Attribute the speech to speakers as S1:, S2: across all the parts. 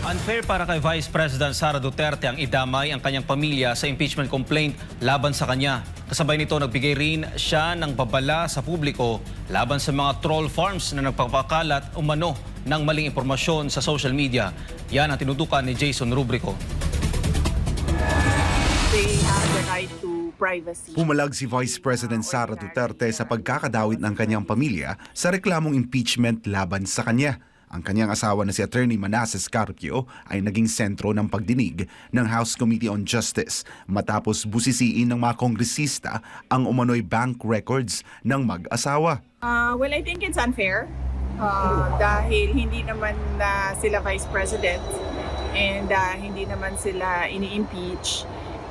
S1: Unfair para kay Vice President Sara Duterte ang idamay ang kanyang pamilya sa impeachment complaint laban sa kanya. Kasabay nito, nagbigay rin siya ng babala sa publiko laban sa mga troll farms na nagpapakalat umano ng maling impormasyon sa social media. Yan ang tinutukan ni Jason Rubrico.
S2: They have the right to privacy.
S3: Pumalag si Vice President Sara Duterte sa pagkakadawit ng kanyang pamilya sa reklamong impeachment laban sa kanya. Ang kanyang asawa na si Attorney Manasseh Carpio ay naging sentro ng pagdinig ng House Committee on Justice matapos busisiin ng mga kongresista ang umano'y bank records ng mag-asawa.
S2: Well, I think it's unfair dahil hindi naman sila Vice President and hindi naman sila ini-impeach.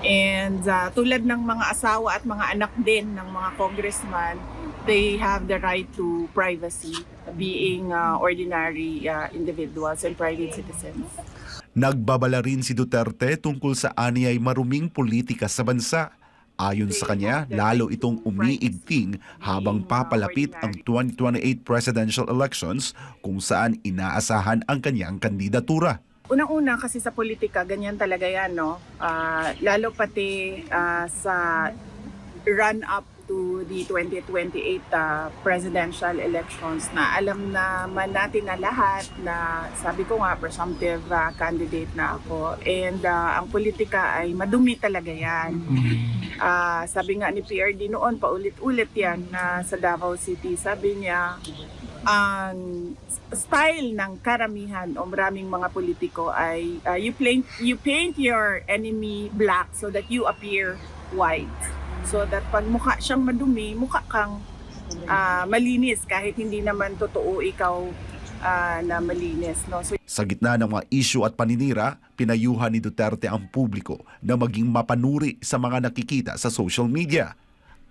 S2: And tulad ng mga asawa at mga anak din ng mga congressman, they have the right to privacy, being ordinary individuals and private citizens.
S3: Nagbabala rin si Duterte tungkol sa aniyay maruming politika sa bansa. Ayon sa kanya, lalo itong umiigting habang papalapit ang 2028 presidential elections kung saan inaasahan ang kanyang kandidatura.
S2: Unang-una kasi sa politika, ganyan talaga yan, no? Lalo pati sa run-up to the 2028 presidential elections na alam naman natin na lahat na sabi ko nga presumptive candidate na ako and ang politika ay madumi talaga yan. Sabi nga ni PRD noon paulit-ulit yan na sa Davao City, sabi niya ang style ng karamihan o maraming mga politiko ay you paint your enemy black so that you appear white. So that pag mukha siyang madumi, mukha kang malinis kahit hindi naman totoo ikaw na malinis. No? So,
S3: sa gitna ng mga issue at paninira, pinayuhan ni Duterte ang publiko na maging mapanuri sa mga nakikita sa social media.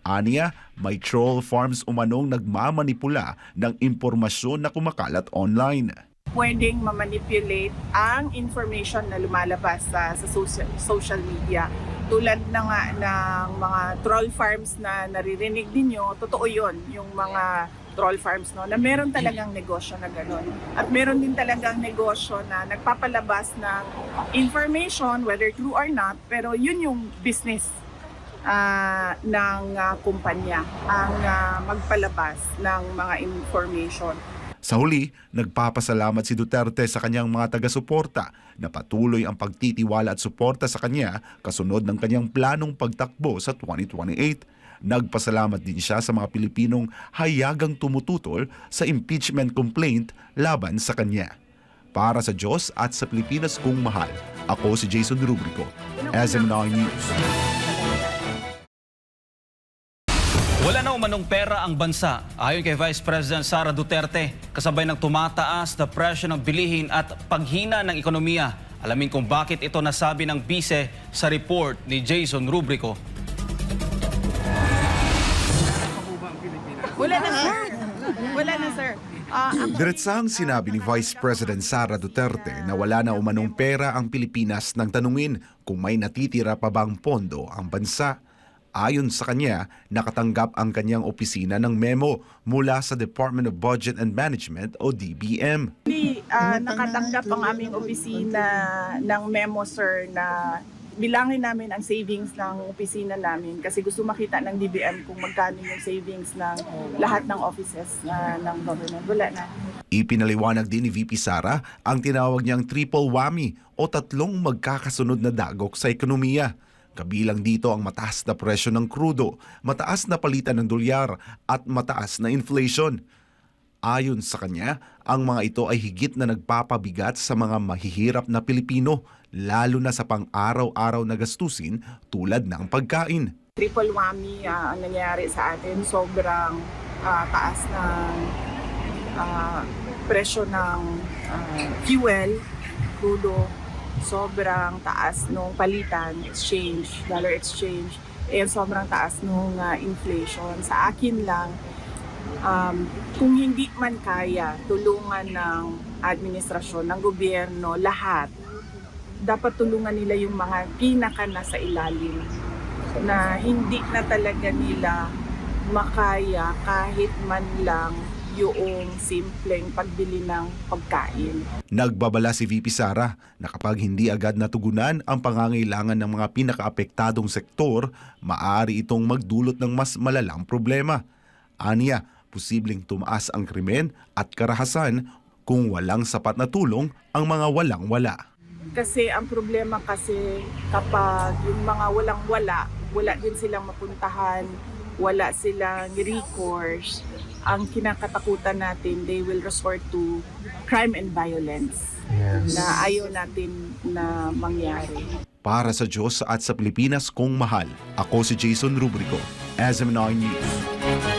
S3: Aniya, may troll farms umanong nagmamanipula ng impormasyon na kumakalat online.
S2: Pwedeng mamanipulate ang information na lumalabas sa social media. Tulad na nga ng mga troll farms na naririnig ninyo, totoo yun, yung mga troll farms, no, na meron talagang negosyo na gano'n. At meron din talagang negosyo na nagpapalabas ng information, whether true or not, pero yun yung business ng kumpanya, ang magpalabas ng mga information.
S3: Sa huli, nagpapasalamat si Duterte sa kanyang mga taga-suporta na patuloy ang pagtitiwala at suporta sa kanya kasunod ng kanyang planong pagtakbo sa 2028. Nagpasalamat din siya sa mga Pilipinong hayagang tumututol sa impeachment complaint laban sa kanya. Para sa Diyos at sa Pilipinas kong mahal, ako si Jason Rubrico, SM9 News.
S1: Wala na umanong pera ang bansa. Ayon kay Vice President Sara Duterte, kasabay ng tumataas na presyo ng bilihin at paghina ng ekonomiya. Alamin kung bakit ito nasabi ng bise sa report ni Jason Rubrico.
S2: Wala na, sir. Wala na, sir.
S3: Diretsahang sinabi ni Vice President Sara Duterte na wala na umanong pera ang Pilipinas nang tanungin kung may natitira pa bang pondo ang bansa. Ayon sa kanya, nakatanggap ang kanyang opisina ng memo mula sa Department of Budget and Management o DBM.
S2: Hindi nakatanggap ang aming opisina ng memo, sir, na bilangin namin ang savings ng opisina namin kasi gusto makita ng DBM kung magkano yung savings ng lahat ng offices ng government. Wala na.
S3: Ipinaliwanag din ni VP Sara ang tinawag niyang triple whammy o tatlong magkakasunod na dagok sa ekonomiya. Kabilang dito ang mataas na presyo ng krudo, mataas na palitan ng dolyar at mataas na inflation. Ayon sa kanya, ang mga ito ay higit na nagpapabigat sa mga mahihirap na Pilipino, lalo na sa pang-araw-araw na gastusin tulad ng pagkain.
S2: Triple whammy ang nangyari sa atin. Sobrang taas ng presyo ng fuel, crudo. Sobrang taas nung palitan, dollar exchange, and sobrang taas nung inflation. Sa akin lang, kung hindi man kaya tulungan ng administrasyon, ng gobyerno, lahat, dapat tulungan nila yung mga pinaka nasa ilalim na hindi na talaga nila makaya kahit man lang yung simpleng pagbili ng pagkain.
S3: Nagbabala si VP Sara na kapag hindi agad natugunan ang pangangailangan ng mga pinakaapektadong sektor, maaari itong magdulot ng mas malalang problema. Aniya, posibleng tumaas ang krimen at karahasan kung walang sapat na tulong ang mga walang-wala.
S2: Kasi ang problema kasi kapag yung mga walang-wala, wala din silang mapuntahan, wala silang recourse, ang kinakatakutan natin, they will resort to crime and violence na ayaw natin na mangyari.
S3: Para sa Diyos at sa Pilipinas kong mahal, ako si Jason Rubrico, SMNI News.